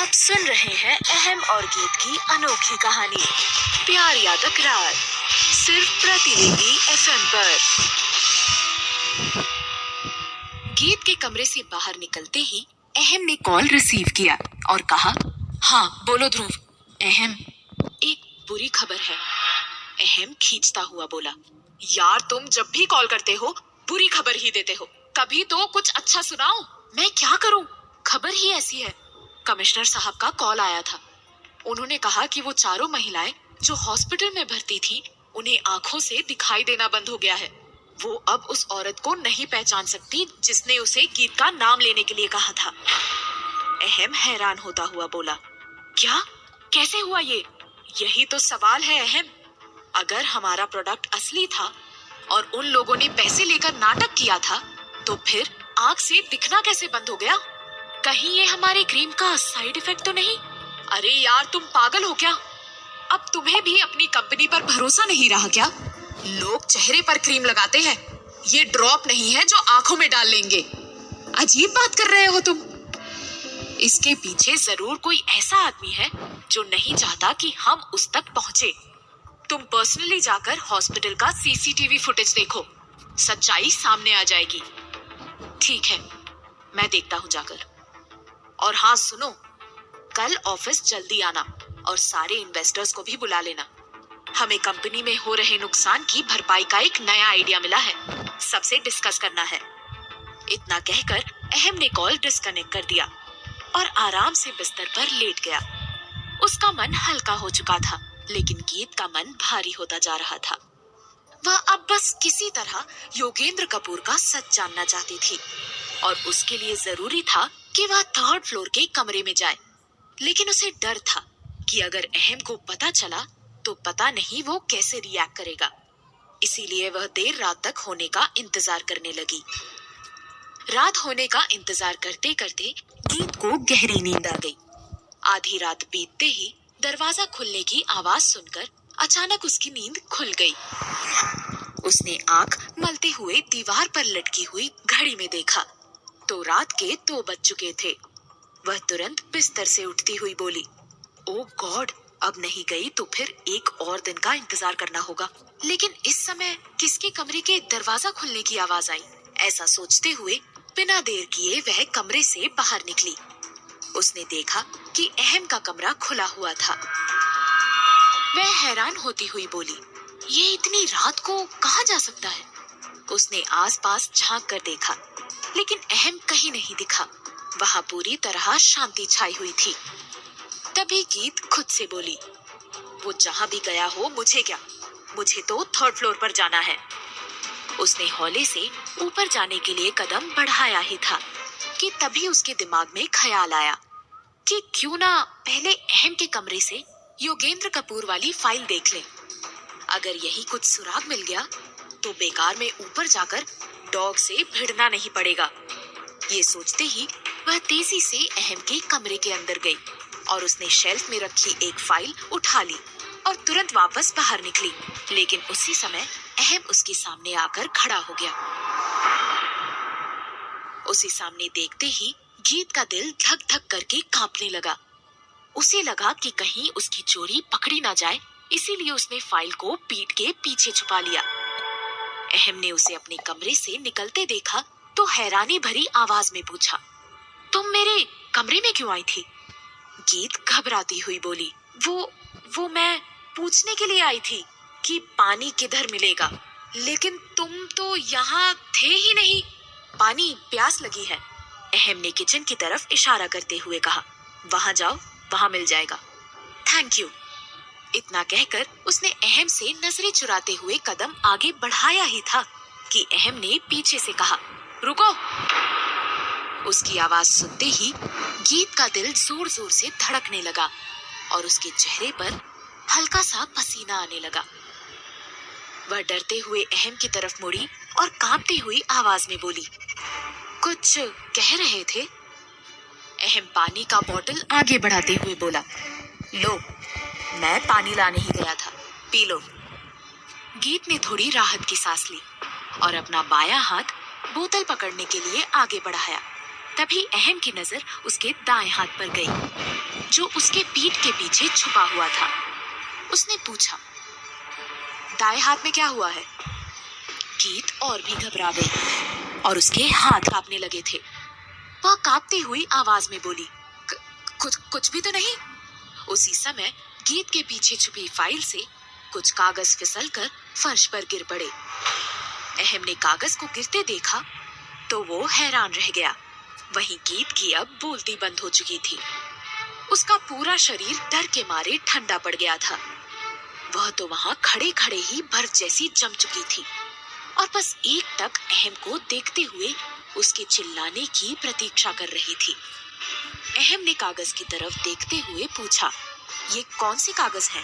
आप सुन रहे हैं अहम और गीत की अनोखी कहानी प्यार या तकरार, सिर्फ प्रतिलिपि एफएम पर। गीत के कमरे से बाहर निकलते ही अहम ने कॉल रिसीव किया और कहा, हाँ बोलो ध्रुव। अहम, एक बुरी खबर है। अहम खींचता हुआ बोला, यार तुम जब भी कॉल करते हो बुरी खबर ही देते हो, कभी तो कुछ अच्छा सुनाओ। मैं क्या करूं, खबर ही ऐसी है। कमिश्नर साहब का कॉल आया था। उन्होंने कहा कि वो चारों महिलाएं जो हॉस्पिटल में भर्ती थीं, उन्हें आंखों से दिखाई देना बंद हो गया है। वो अब उस औरत को नहीं पहचान सकती जिसने उसे गीत का नाम लेने के लिए कहा था। अहम हैरान होता हुआ बोला, क्या, कैसे हुआ ये? यही तो सवाल है अहम। अगर हमारा प्रोडक्ट असली था और उन लोगों ने पैसे लेकर नाटक किया था, तो फिर आंख से दिखना कैसे बंद हो गया? कहीं ये हमारी क्रीम का साइड इफेक्ट तो नहीं? अरे यार तुम पागल हो क्या? अब तुम्हें भी अपनी कंपनी पर भरोसा नहीं रहा क्या? लोग चेहरे पर क्रीम लगाते हैं, ये ड्रॉप नहीं है जो आंखों में डाल लेंगे। अजीब बात कर रहे हो तुम। इसके पीछे जरूर कोई ऐसा आदमी है जो नहीं चाहता कि हम उस तक पहुंचे। तुम पर्सनली जाकर हॉस्पिटल का सीसीटीवी फुटेज देखो, सच्चाई सामने आ जाएगी। ठीक है, मैं देखता हूं जाकर। और हाँ सुनो, कल ऑफिस जल्दी आना और सारे इन्वेस्टर्स को भी बुला लेना। हमें कंपनी में हो रहे नुकसान की भरपाई का एक नया आइडिया मिला है, सबसे डिस्कस करना है। इतना कहकर अहम ने कॉल डिस्कनेक्ट कर दिया और आराम से बिस्तर पर लेट गया। उसका मन हल्का हो चुका था, लेकिन गीत का मन भारी होता जा रहा था। वह अब बस किसी तरह योगेंद्र कपूर का सच जानना चाहती थी और उसके लिए जरूरी था कि वह थर्ड फ्लोर के कमरे में जाए। लेकिन उसे डर था कि अगर अहम को पता चला तो पता नहीं वो कैसे रिएक्ट करेगा। इसीलिए वह देर रात तक होने का इंतजार करने लगी। रात होने का इंतजार करते करते गीत को गहरी नींद आ गई। आधी रात बीतते ही दरवाजा खुलने की आवाज सुनकर अचानक उसकी नींद खुल गई। उसने आंख मलते हुए दीवार पर लटकी हुई घड़ी में देखा तो रात के 2 बज चुके थे। वह तुरंत बिस्तर से उठती हुई बोली, ओ गॉड, अब नहीं गई तो फिर एक और दिन का इंतजार करना होगा। लेकिन इस समय किसके कमरे के दरवाजा खुलने की आवाज आई? ऐसा सोचते हुए बिना देर किए वह कमरे से बाहर निकली। उसने देखा कि अहम का कमरा खुला हुआ था। वह हैरान होती हुई बोली, ये इतनी रात को कहाँ जा सकता है? उसने आसपास झांक कर देखा, लेकिन अहम कहीं नहीं दिखा। वहां पूरी तरह शांति छाई हुई थी। तभी गीत खुद से बोली, वो जहां भी गया हो मुझे क्या, मुझे तो थर्ड फ्लोर पर जाना है। उसने हौले से ऊपर जाने के लिए कदम बढ़ाया ही था कि तभी उसके दिमाग में ख्याल आया कि क्यों ना पहले अहम के कमरे से योगेंद्र कपूर वाली फाइल देख ले। अगर यही कुछ सुराग मिल गया तो बेकार में ऊपर जाकर डॉग से भिड़ना नहीं पड़ेगा। ये सोचते ही वह तेजी से अहम के कमरे के अंदर गई और उसने शेल्फ में रखी एक फाइल उठा ली और तुरंत वापस बाहर निकली। लेकिन उसी समय अहम उसके सामने आकर खड़ा हो गया। उसे सामने देखते ही गीत का दिल धक धक करके कांपने लगा। उसे लगा कि कहीं उसकी चोरी पकड़ी ना जाए, इसीलिए उसने फाइल को पीठ के पीछे छुपा लिया। अहम ने उसे अपने कमरे से निकलते देखा तो हैरानी भरी आवाज में पूछा, तुम मेरे कमरे में क्यों आई थी? गीत घबराती हुई बोली, वो मैं पूछने के लिए आई थी कि पानी किधर मिलेगा, लेकिन तुम तो यहाँ थे ही नहीं। पानी, प्यास लगी है। अहम ने किचन की तरफ इशारा करते हुए कहा, वहां जाओ, वहां मिल जाएगा। Thank you. इतना कहकर उसने अहम से नजरें चुराते हुए कदम आगे बढ़ाया ही था कि अहम ने पीछे से कहा, रुको। उसकी आवाज सुनते ही गीत का दिल जोर जोर से धड़कने लगा और उसके चेहरे पर हल्का सा पसीना आने लगा। वह डरते हुए अहम की तरफ मुड़ी और कांपती हुई आवाज में बोली, कुछ कह रहे थे? अहम पानी का बोतल आगे बढ़ाते हुए बोला, लो, मैं पानी लाने ही गया था, पी लो। गीत ने थोड़ी राहत की सांस ली और अपना बायां हाथ बोतल पकड़ने के लिए आगे बढ़ाया। तभी अहम की नजर उसके दाएं हाथ पर गई, जो उसके पीठ के पीछे छुपा हुआ था। उसने पूछा, दाएं हाथ में क्या हुआ है? गीत और भी घबरा गई और उसके हाथ कांपने लगे थे। वह कांपती हुई आवाज में बोली, कुछ भी तो नहीं। उसी समय गीत के पीछे छुपी फाइल से कुछ कागज फिसलकर फर्श पर गिर पड़े। अहम ने कागज को गिरते देखा तो वो हैरान रह गया। वहीं गीत की अब बोलती बंद हो चुकी थी। उसका पूरा शरीर डर के मारे ठंडा पड़ गया था। वह तो वहां खड़े खड़े ही बर्फ जैसी जम चुकी थी और बस एक टक अहम को देखते हुए उसके चिल्लाने की प्रतीक्षा कर रही थी। अहम ने कागज की तरफ देखते हुए पूछा, ये कौन सी कागज है?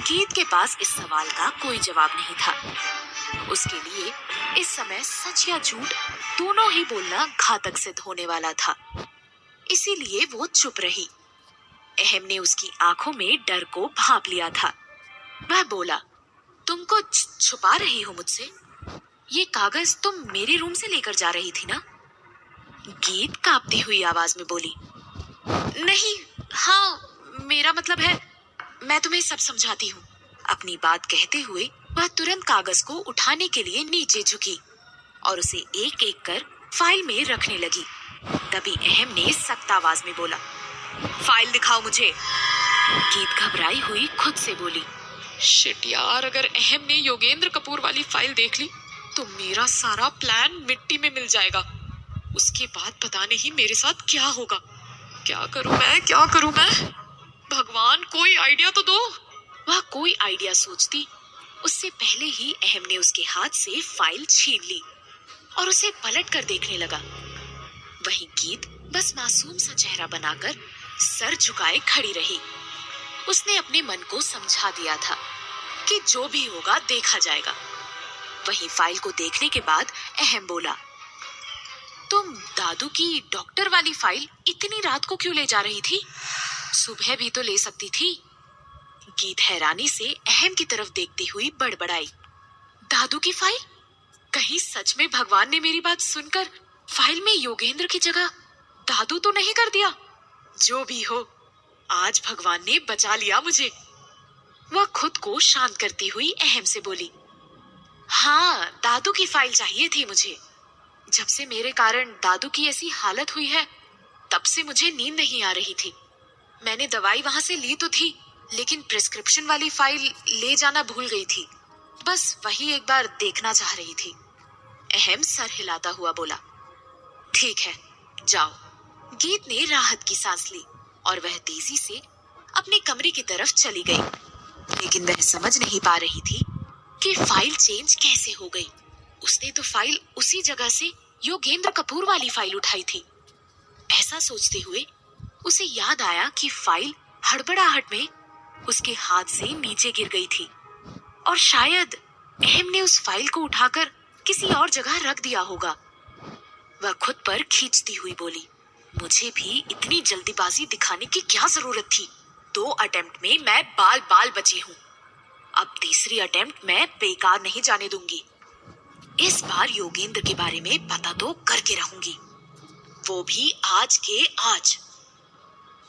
गीत के पास इस सवाल का कोई जवाब नहीं था। उसके लिए इस समय सच या झूठ दोनों ही बोलना घातक सिद्ध होने वाला था, इसीलिए वो चुप रही। अहम ने उसकी आंखों में डर को भांप लिया था। वह बोला, तुम कुछ छुपा रही हो मुझसे? ये कागज तुम मेरे रूम से लेकर जा रही थी ना? गीत कांपती हुई आवाज में बोली, नहीं, हाँ, मेरा मतलब है, मैं तुम्हें सब समझाती हूँ। अपनी बात कहते हुए वह तुरंत कागज को उठाने के लिए नीचे झुकी और उसे एक एक कर फाइल में रखने लगी। तभी अहम ने सख्त आवाज में बोला, फाइल दिखाओ मुझे। गीत घबराई हुई खुद से बोली, शिट यार, अगर अहम ने योगेंद्र कपूर वाली फाइल देख ली तो मेरा सारा प्लान मिट्टी में मिल जाएगा। उसके बाद पता नहीं मेरे साथ क्या होगा। क्या करूं मैं? भगवान, कोई आइडिया तो दो। वह कोई आइडिया सोचती उससे पहले ही अहम ने उसके हाथ से फाइल छीन ली और उसे पलट कर देखने लगा। वहीं गीत बस मासूम सा चेहरा बनाकर सर झुकाए खड़ी रही। उसने अपने मन को समझा दिया था कि जो भी होगा देखा जाएगा। वहीं फाइल को देखने के बाद अहम बोला, तुम दादू की डॉक्टर वाली फाइल इतनी रात को क्यों ले जा रही थी? सुबह भी तो ले सकती थी। गीत हैरानी से अहम की तरफ देखती हुई बड़बड़ाई, दादू की फाइल? कहीं सच में भगवान ने मेरी बात सुनकर फाइल में योगेंद्र की जगह दादू तो नहीं कर दिया? जो भी हो, आज भगवान ने बचा लिया मुझे। वह खुद को शांत करती हुई अहम से बोली, हाँ, दादू की फाइल चाहिए थी मुझे। जब से मेरे कारण दादू की ऐसी हालत हुई है, तब से मुझे नींद नहीं आ रही थी। मैंने दवाई वहां से ली तो थी, लेकिन प्रिस्क्रिप्शन वाली फाइल ले जाना भूल गई थी। बस वही एक बार देखना चाह रही थी। अहम सर हिलाता हुआ बोला, ठीक है, जाओ। गीत ने राहत की सांस ली और वह तेजी से अपने कमरे की तरफ चली गई, लेकिन वह समझ नहीं पा रही थी कि फाइल चेंज कैसे हो गई। उसने तो फाइल उसी जगह से योगेंद्र कपूर वाली फाइल उठाई थी। ऐसा सोचते हुए उसे याद आया कि फाइल हड़बड़ाहट में उसके हाथ से नीचे गिर गई थी और शायद अहम ने उस फाइल को उठाकर किसी और जगह रख दिया होगा। वह खुद पर खींचती हुई बोली, मुझे भी इतनी जल्दीबाजी दिखाने की क्या जरूरत थी? 2 अटेम्प्ट में मैं बाल बाल बची हूँ। अब तीसरी अटेम्प्ट मैं बेकार नहीं जाने दूंगी। इस बार योगेंद्र के बारे में पता तो करके रहूंगी, वो भी आज के आज।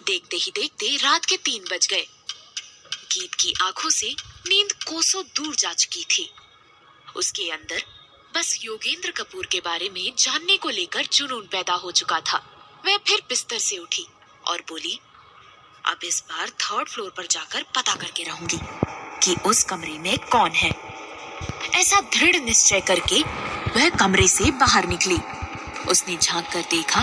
देखते ही देखते रात के 3 बज गए। गीत की आंखों से नींद कोसों दूर जा चुकी थी। उसके अंदर बस योगेंद्र कपूर के बारे में जानने को लेकर जुनून पैदा हो चुका था। वह फिर बिस्तर से उठी और बोली, अब इस बार 3rd फ्लोर पर जाकर पता करके रहूंगी कि उस कमरे में कौन है। ऐसा दृढ़ निश्चय करके वह कमरे से बाहर निकली। उसने झांक कर देखा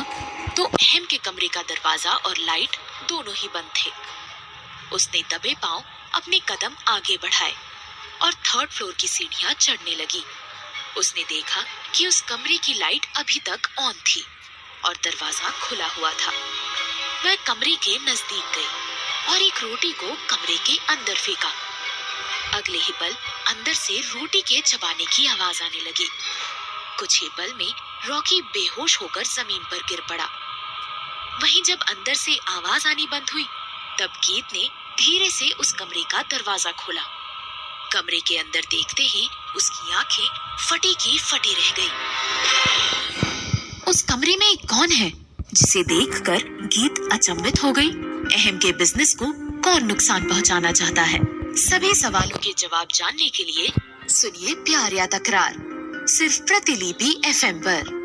तो अहम के कमरे का दरवाजा और लाइट दोनों ही बंद थे। उसने दबे पांव अपने कदम आगे बढ़ाए और 3rd फ्लोर की सीढ़ियां चढ़ने लगी। उसने देखा कि उस कमरे की लाइट अभी तक ऑन थी और दरवाजा खुला हुआ था। वह कमरे के नजदीक गई और एक रोटी को कमरे के अंदर फेंका। अगले ही पल अंदर से रोटी के चबाने की आवाज आने लगी। कुछ ही पल में रॉकी बेहोश होकर जमीन पर गिर पड़ा। वहीं जब अंदर से आवाज आनी बंद हुई, तब गीत ने धीरे से उस कमरे का दरवाजा खोला। कमरे के अंदर देखते ही उसकी आंखें फटी की फटी रह गई। उस कमरे में कौन है जिसे देखकर गीत अचंभित हो गई। अहम के बिजनेस को कौन नुकसान पहुंचाना चाहता है? सभी सवालों के जवाब जानने के लिए सुनिए प्यार या तकरार, सिर्फ प्रतिलिपि FM पर।